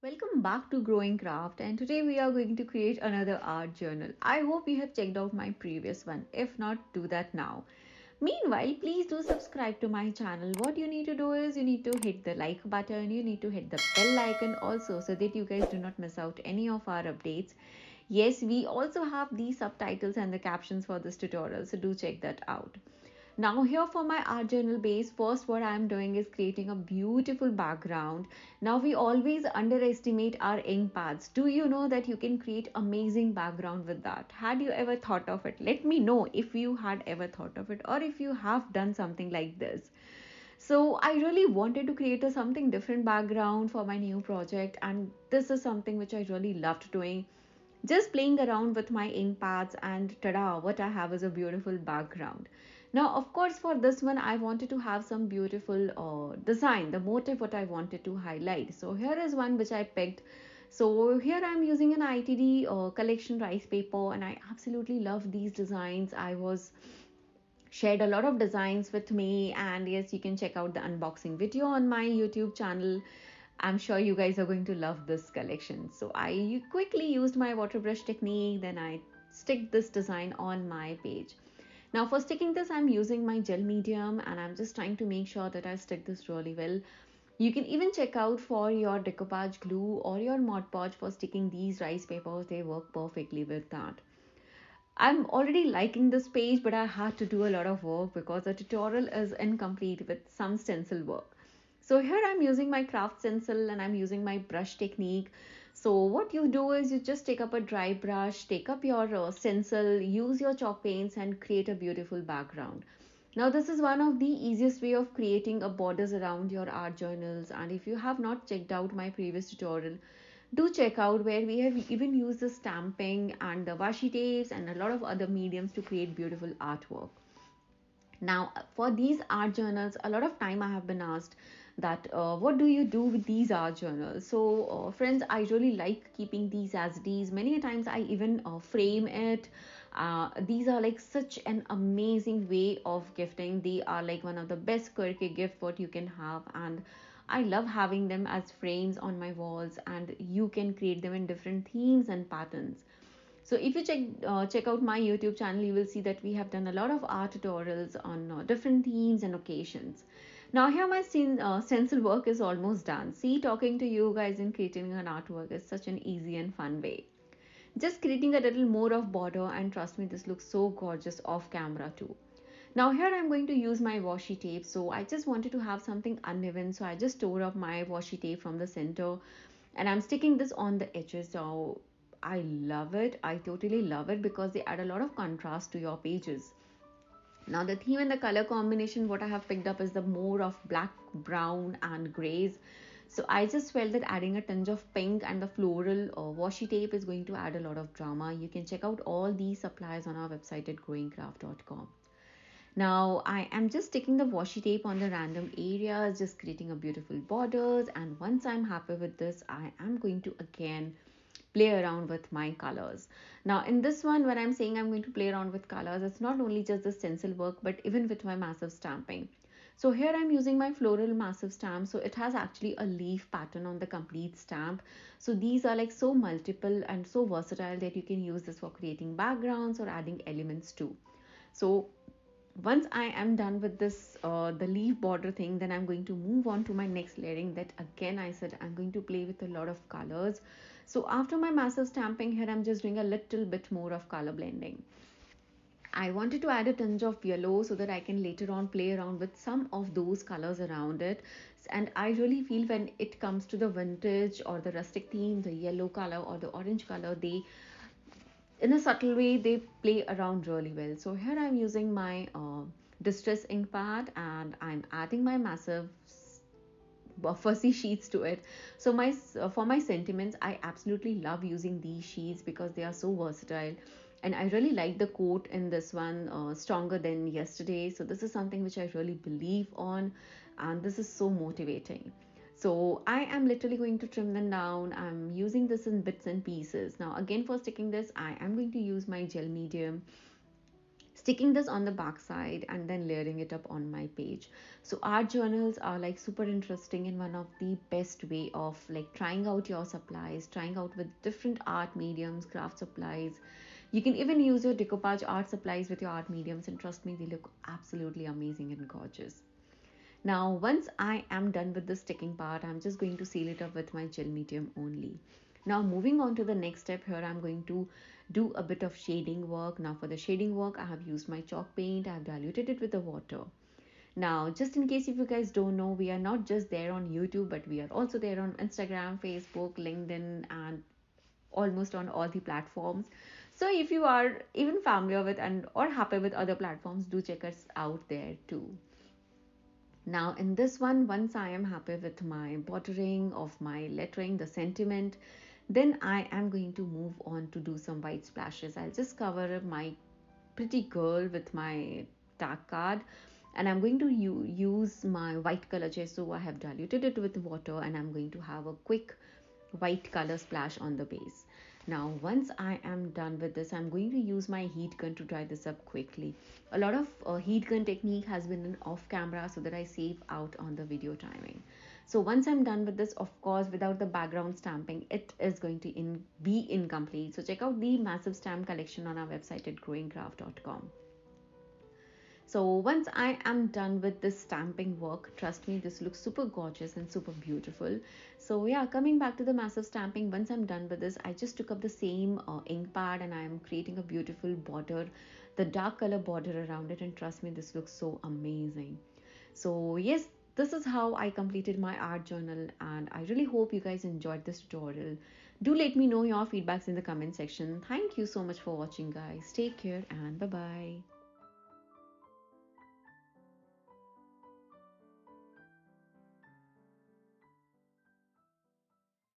Welcome back to GrowingCraft, and today we are going to create another art journal. I hope you have checked out my previous one. If not, do that now. Meanwhile, please do subscribe to my channel. What you need to do is you need to hit the like button, you need to hit the bell icon also so that you guys do not miss out any of our updates. Yes, we also have the subtitles and the captions for this tutorial, so do check that out. Now here for my art journal base, first what I am doing is creating a beautiful background. Now we always underestimate our ink pads. Do you know that you can create amazing background with that? Had you ever thought of it? Let me know if you had ever thought of it or if you have done something like this. So I really wanted to create a something different background for my new project, and this is something which I really loved doing, just playing around with my ink pads, and tada, what I have is a beautiful background. Now of course for this one I wanted to have some beautiful design, the motif what I wanted to highlight. So here is one which I picked. So here I'm using an ITD collection rice paper, and I absolutely love these designs. I was shared a lot of designs with me, and yes, you can check out the unboxing video on my YouTube channel. I'm sure you guys are going to love this collection. So I quickly used my water brush technique, then I stick this design on my page. Now for sticking this, I'm using my gel medium, and I'm just trying to make sure that I stick this really well. You can even check out for your decoupage glue or your Mod Podge for sticking these rice papers. They work perfectly with that. I'm already liking this page, but I had to do a lot of work because the tutorial is incomplete with some stencil work. So here I'm using my craft stencil and I'm using my brush technique. So what you do is you just take up a dry brush, take up your stencil, use your chalk paints and create a beautiful background. Now this is one of the easiest way of creating a borders around your art journals, and if you have not checked out my previous tutorial, do check out where we have even used the stamping and the washi tapes and a lot of other mediums to create beautiful artwork. Now for these art journals, a lot of time I have been asked that what do you do with these art journals. So friends, I really like keeping these as it is. Many times I even frame it. These are like such an amazing way of gifting. They are like one of the best quirky gift what you can have, and I love having them as frames on my walls, and you can create them in different themes and patterns. So if you check out my YouTube channel, you will see that we have done a lot of art tutorials on different themes and occasions. Now here my stencil work is almost done. See, talking to you guys and creating an artwork is such an easy and fun way. Just creating a little more of border, and trust me, this looks so gorgeous off camera too. Now here I'm going to use my washi tape. So I just wanted to have something uneven, so I just tore up my washi tape from the center and I'm sticking this on the edges. So I love it. I totally love it because they add a lot of contrast to your pages. Now the theme and the color combination what I have picked up is the more of black, brown and grays. So I just felt that adding a tinge of pink and the floral washi tape is going to add a lot of drama. You can check out all these supplies on our website at growingcraft.com. Now I am just sticking the washi tape on the random areas, just creating a beautiful borders, and once I'm happy with this, I am going to again play around with my colors. Now in this one, when I'm saying I'm going to play around with colors, it's not only just the stencil work but even with my massive stamping. So here I'm using my floral massive stamp. So it has actually a leaf pattern on the complete stamp. So these are like so multiple and so versatile that you can use this for creating backgrounds or adding elements too. So once I am done with this the leaf border thing, then I'm going to move on to my next layering. That again I said I'm going to play with a lot of colors. So after my massive stamping, here I'm just doing a little bit more of color blending. I wanted to add a tinge of yellow so that I can later on play around with some of those colors around it. And I really feel when it comes to the vintage or the rustic theme, the yellow color or the orange color, they in a subtle way they play around really well. So here I'm using my distress ink pad and I'm adding my massive fussy sheets to it. So my for my sentiments, I absolutely love using these sheets because they are so versatile, and I really like the quote in this one, stronger than yesterday. So this is something which I really believe on, and this is so motivating. So I am literally going to trim them down. I'm using this in bits and pieces. Now again, for sticking this, I am going to use my gel medium, sticking this on the back side and then layering it up on my page. So art journals are like super interesting and one of the best way of like trying out your supplies, trying out with different art mediums, craft supplies. You can even use your decoupage art supplies with your art mediums, and trust me, they look absolutely amazing and gorgeous. Now once I am done with the sticking part, I'm just going to seal it up with my gel medium only. Now moving on to the next step, here I'm going to do a bit of shading work. Now for the shading work, I have used my chalk paint. I have diluted it with the water. Now just in case if you guys don't know, we are not just there on YouTube, but we are also there on Instagram, Facebook, LinkedIn, and almost on all the platforms. So if you are even familiar with and or happy with other platforms, do check us out there too. Now in this one, once I am happy with my bordering of my lettering, the sentiment, then I am going to move on to do some white splashes. I'll just cover up my pretty girl with my dark card, and I'm going to use my white color gesso. I have diluted it with water and I'm going to have a quick white color splash on the base. Now once I am done with this, I'm going to use my heat gun to dry this up quickly. A lot of heat gun technique has been off camera so that I save out on the video timing. So once I'm done with this, of course, without the background stamping, it is going to be incomplete. So check out the massive stamp collection on our website at growingcraft.com. So once I am done with this stamping work, trust me, this looks super gorgeous and super beautiful. So yeah, coming back to the massive stamping, once I'm done with this, I just took up the same ink pad and I am creating a beautiful border, the dark color border around it, and trust me, this looks so amazing. So yes, this is how I completed my art journal, and I really hope you guys enjoyed this tutorial. Do let me know your feedbacks in the comment section. Thank you so much for watching, guys. Take care and bye bye.